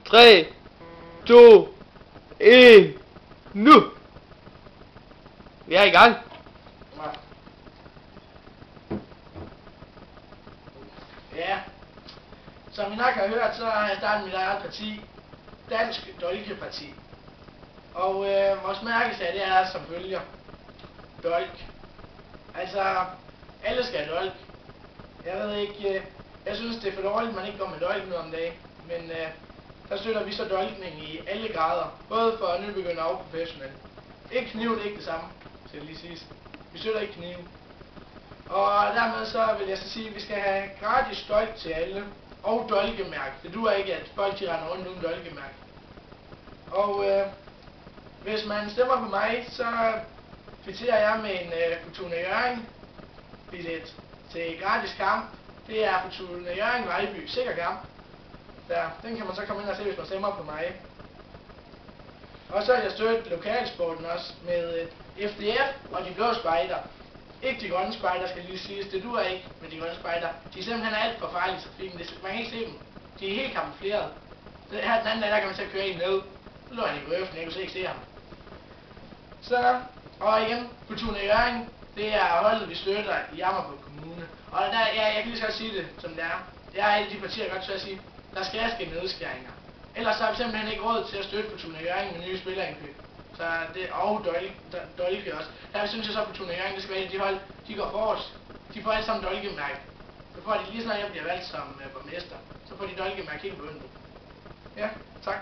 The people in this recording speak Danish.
3, 2, 1, nu! Vi er i gang. Ja, som I nok har hørt, så har jeg startet mit eget parti, Dansk Dolkeparti. Og vores mærkesag, det er som følger: dolk. Altså, alle skal have dolk. Jeg ved ikke, jeg synes det er for dårligt, man ikke går med dolk nu om dagen. Men der støtter vi så dolkning i alle grader, både for nybegynder og professionelle. Ikke kniv, det er ikke det samme, skal jeg lige sige. Vi støtter ikke knive. Og dermed så vil jeg så sige, at vi skal have gratis dolk til alle, og dolkemærke. Det duer ikke, at folk de render rundt uden dolkemærke. Og hvis man stemmer på mig, så kvitterer jeg med en Fortuna Hjørring billet til gratis kamp. Det er Fortuna Hjørring Vejby, sikker kamp. Der, den kan man så komme ind og se, hvis man stemmer på mig. Og så har jeg støttet lokalsporten også med FDF og de blå spejder. Ikke de grønne spejder, skal lige siges. Det duer ikke med de grønne spejder. De er simpelthen alt for farlige i trafikken. Man kan ikke se dem. De er helt kamufleret. Så her den anden dag, der kan man så køre en ned. Så lå han i grøften, jeg kunne ikke se ham. Så, og igen, Fortuna Hjørring, det er holdet, vi støtter i Jammerbugt Kommune. Og der, jeg kan lige så godt sige det, som det er. Det er alle de partier godt til at sige, der skal ske nedskæringer. Ellers så har vi simpelthen ikke råd til at støtte Fortuna Hjørring med nye spillerindkøb. Så det, og dolke også. Der synes jeg så, at Fortuna Hjørring, det skal være de hold, de går forrest. De får alle sammen dolkemærke. Så får de lige snart, jeg bliver valgt som borgmester, så får de dolkemærke helt på bunden. Ja, tak.